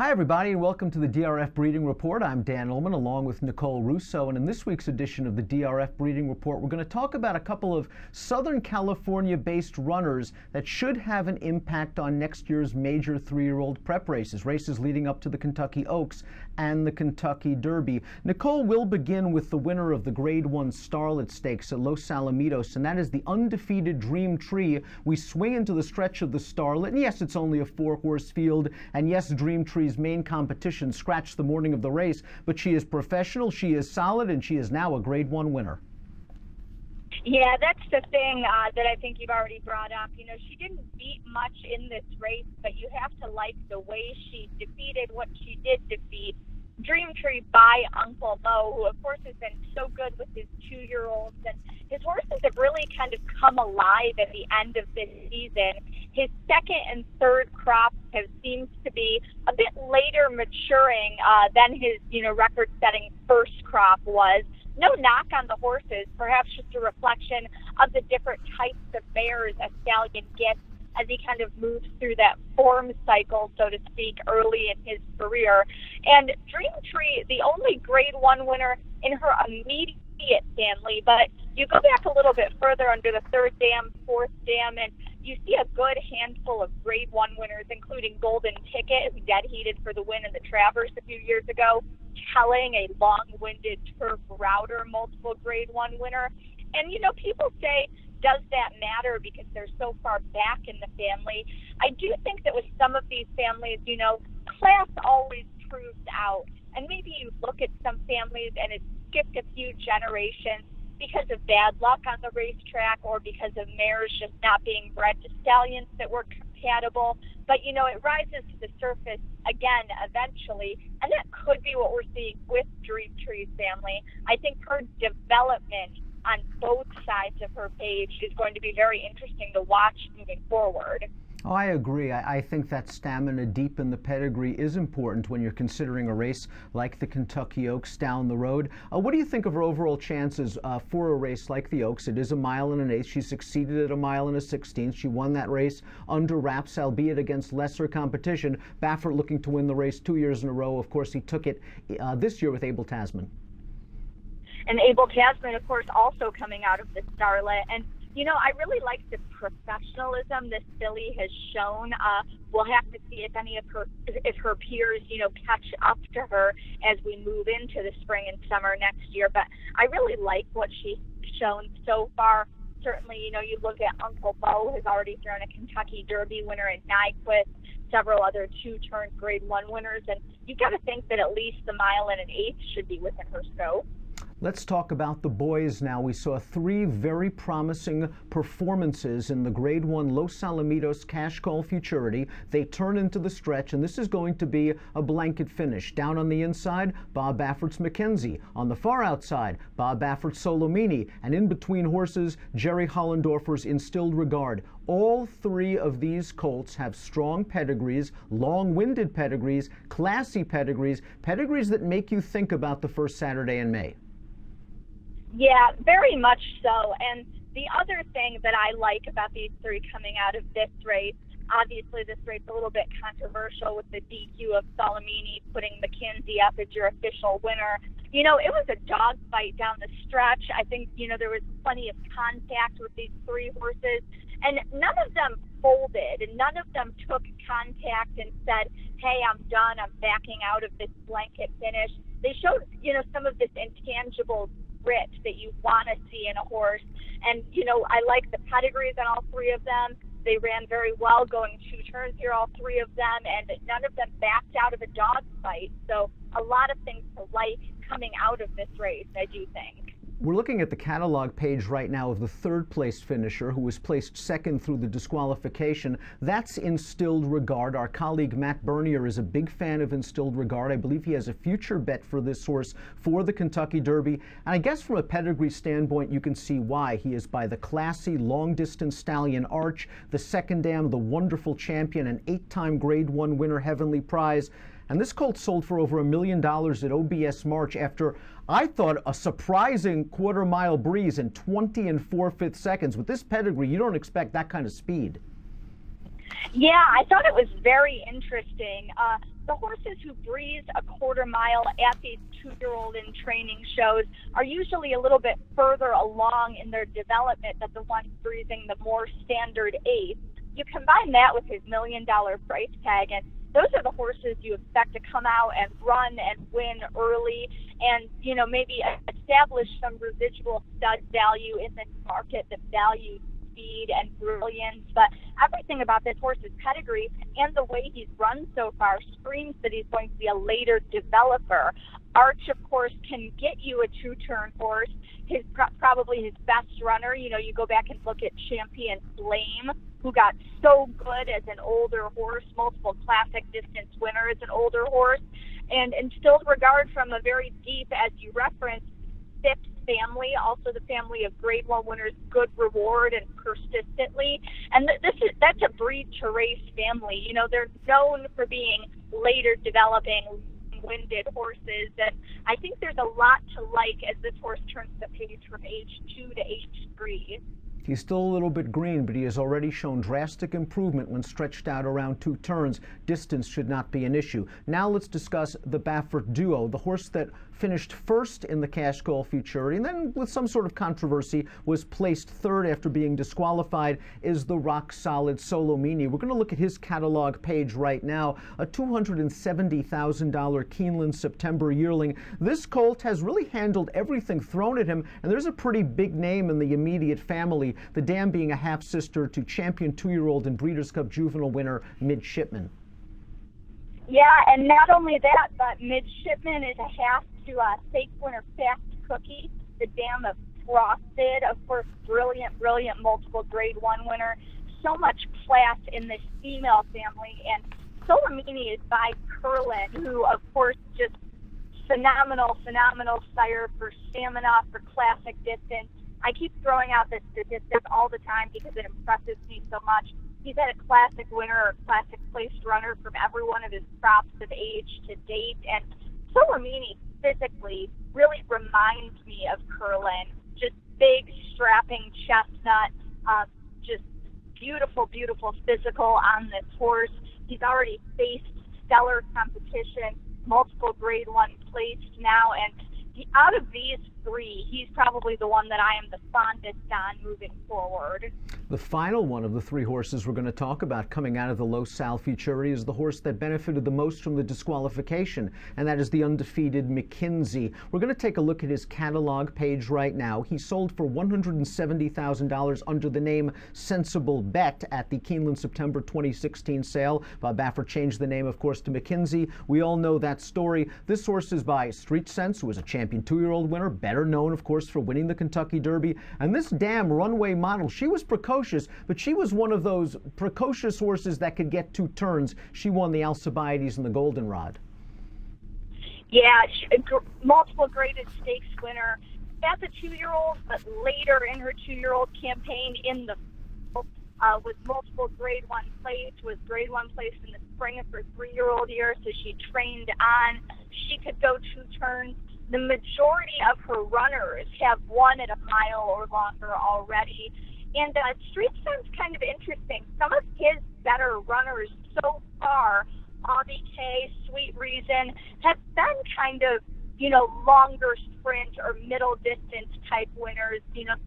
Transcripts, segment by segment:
Hi, everybody, and welcome to the DRF Breeding Report. I'm Dan Ullman, along with Nicole Russo, and in this week's edition of the DRF Breeding Report, we're going to talk about a couple of Southern California-based runners that should have an impact on next year's major three-year-old prep races leading up to the Kentucky Oaks and the Kentucky Derby. Nicole will begin with the winner of the Grade 1 Starlet Stakes at Los Alamitos, and that is the undefeated Dream Tree. We swing into the stretch of the Starlet, and yes, it's only a four-horse field, and yes, Dream Tree's main competition scratched the morning of the race, but she is professional, she is solid, and she is now a Grade 1 winner. Yeah, that's the thing that I think you've already brought up. You know, she didn't beat much in this race, but you have to like the way she defeated what she did defeat. Dream Tree by Uncle Mo, who of course has been so good with his 2-year-olds, and his horses have really kind of come alive at the end of this season. His second and third crops have seemed to be a bit later maturing than his, record-setting first crop was. No knock on the horses, perhaps just a reflection of the different types of mares a stallion gets as he kind of moves through that form cycle, so to speak, early in his career. And Dream Tree, the only Grade 1 winner in her immediate family, but you go back a little bit further under the third dam, fourth dam, and you see a good handful of Grade 1 winners, including Golden Ticket, who dead heated for the win in the Travers a few years ago, Telling, a long-winded turf router, multiple Grade 1 winner. And, people say, does that matter because they're so far back in the family? I do think that with some of these families, class always proves out. And maybe you look at some families and it's skipped a few generations because of bad luck on the racetrack or because of mares just not being bred to stallions that were compatible. But, it rises to the surface again eventually, and that could be what we're seeing with Dream Tree's family. I think her development on both sides of her page is going to be very interesting to watch moving forward. Oh, I agree. I think that stamina deep in the pedigree is important when you're considering a race like the Kentucky Oaks down the road. What do you think of her overall chances for a race like the Oaks? It is 1 1/8. She succeeded at 1 1/16. She won that race under wraps, albeit against lesser competition. Baffert looking to win the race 2 years in a row. Of course, he took it this year with Abel Tasman. And Abel Tasman, of course, also coming out of the Starlet. And I really like the professionalism this filly has shown. We'll have to see if any of her peers, catch up to her as we move into the spring and summer next year. But I really like what she's shown so far. Certainly, you look at Uncle Bo, who's already thrown a Kentucky Derby winner at Nyquist, several other 2-turn Grade 1 winners, and you've got to think that at least the 1 1/8 should be within her scope. Let's talk about the boys now. We saw 3 very promising performances in the Grade 1 Los Alamitos Cash Call Futurity. They turn into the stretch, and this is going to be a blanket finish. Down on the inside, Bob Baffert's Mackenzie. On the far outside, Bob Baffert's Solomini. And in between horses, Jerry Hollendorfer's Instilled Regard. All 3 of these colts have strong pedigrees, long-winded pedigrees, classy pedigrees, pedigrees that make you think about the first Saturday in May. Yeah, very much so. And the other thing that I like about these 3 coming out of this race, obviously this race a little bit controversial with the DQ of Solomini putting Mackenzie up as your official winner. It was a dogfight down the stretch. I think, there was plenty of contact with these 3 horses, and none of them folded, and none of them took contact and said, hey, I'm done, I'm backing out of this blanket finish. They showed, some of this intangible grit that you want to see in a horse. And, I like the pedigrees on all 3 of them. They ran very well going 2 turns here, all 3 of them, and none of them backed out of a dog fight. So a lot of things to like coming out of this race, I do think. We're looking at the catalog page right now of the 3rd place finisher who was placed 2nd through the disqualification. That's Instilled Regard. Our colleague Matt Bernier is a big fan of Instilled Regard. I believe he has a future bet for this horse for the Kentucky Derby. And I guess from a pedigree standpoint, you can see why. He is by the classy long-distance stallion Arch, the 2nd dam, the wonderful champion, an 8-time Grade 1 winner, Heavenly Prize. And this colt sold for over $1 million at OBS March after, I thought, a surprising quarter-mile breeze in 20 4/5 seconds. With this pedigree, you don't expect that kind of speed. Yeah, I thought it was very interesting. the horses who breeze a quarter mile at these 2-year-old in training shows are usually a little bit further along in their development than the ones breezing the more standard 8. You combine that with his $1 million price tag, and those are the horses you expect to come out and run and win early and, maybe establish some residual stud value in this market that values speed and brilliance. But everything about this horse's pedigree and the way he's run so far screams that he's going to be a later developer. Arch, of course, can get you a 2-turn horse. Probably his best runner. You go back and look at Champion Flame, who got so good as an older horse, multiple classic distance winner as an older horse, and instilled regard from a very deep, as you referenced, Phipps family, also the family of Grade 1 winners, Good Reward and Persistently. And that's a breed to race family. They're known for being later developing winded horses, and I think there's a lot to like as this horse turns the page from age 2 to age 3. He's still a little bit green, but he has already shown drastic improvement when stretched out around 2 turns. Distance should not be an issue. Now let's discuss the Baffert Duo, the horse that finished first in the Cash Call Futurity, and then with some sort of controversy was placed third after being disqualified, is the rock-solid Solomini. We're going to look at his catalog page right now, a $270,000 Keeneland September yearling. This colt has really handled everything thrown at him, and there's a pretty big name in the immediate family, the dam being a half-sister to champion 2-year-old and Breeders' Cup juvenile winner Midshipman. Yeah, and not only that, but Midshipman is a half to stakes winner Fast Cookie, the dam of Frosted, of course, brilliant multiple Grade 1 winner. So much class in this female family, and Solomini is by Curlin, who, of course, just phenomenal sire for stamina, for classic distance. I keep throwing out this statistic all the time because it impresses me so much. He's had a classic winner or classic placed runner from every one of his crops of age to date, and Solomini physically really reminds me of Curlin. Just big, strapping chestnut, just beautiful physical on this horse. He's already faced stellar competition, multiple Grade 1 placed now, and out of these 3, he's probably the one that I am the fondest on moving forward. The final one of the 3 horses we're going to talk about coming out of the Los Sal Futurity is the horse that benefited the most from the disqualification, and that is the undefeated McKinsey. We're going to take a look at his catalog page right now. He sold for $170,000 under the name Sensible Bet at the Keeneland September 2016 sale. Bob Baffert changed the name, of course, to McKinsey. We all know that story. This horse is by Street Sense, who was a champion 2-year-old winner, better known, of course, for winning the Kentucky Derby. And this dam Runway Model, she was precocious, but she was one of those precocious horses that could get 2 turns. She won the Alcibiades and the Goldenrod. Yeah, multiple graded stakes winner as a 2-year-old, but later in her 2-year-old campaign in the was multiple Grade 1 placed, was Grade 1 placed in the spring of her 3-year-old year, so she trained on. She could go 2 turns. The majority of her runners have won at a mile or longer already. And Street Sense kind of interesting. Some of his better runners so far, Avi K, Sweet Reason, have been kind of, longer sprint or middle distance type winners,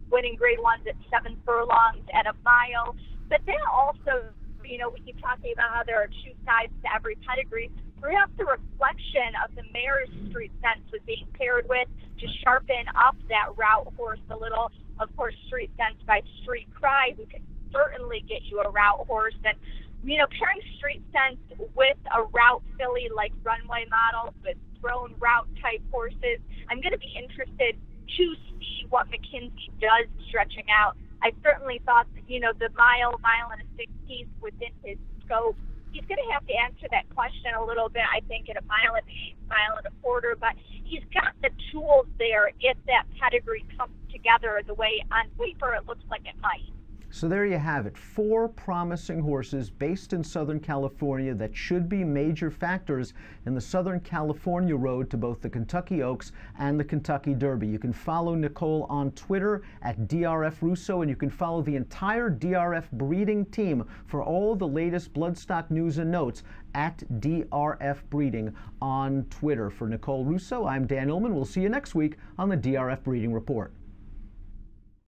winning Grade 1s at 7 furlongs at a mile. But then also, we keep talking about how there are 2 sides to every pedigree. Perhaps the reflection of the mare's Street Sense was being paired with to sharpen up that route horse a little. Of course, Street Sense by Street Cry, who can certainly get you a route horse. And, pairing Street Sense with a route filly like Runway Model with thrown route type horses, I'm going to be interested to see what McKinsey does stretching out. I certainly thought that, the mile and a 16th within his scope. He's going to have to answer that question a little bit, I think, at a mile and a quarter, but he's got the tools there if that pedigree comes together the way on paper it looks like it might. So there you have it, 4 promising horses based in Southern California that should be major factors in the Southern California road to both the Kentucky Oaks and the Kentucky Derby. You can follow Nicole on Twitter at DRF Russo, and you can follow the entire DRF breeding team for all the latest bloodstock news and notes at DRF Breeding on Twitter. For Nicole Russo, I'm Dan Illman. We'll see you next week on the DRF Breeding Report.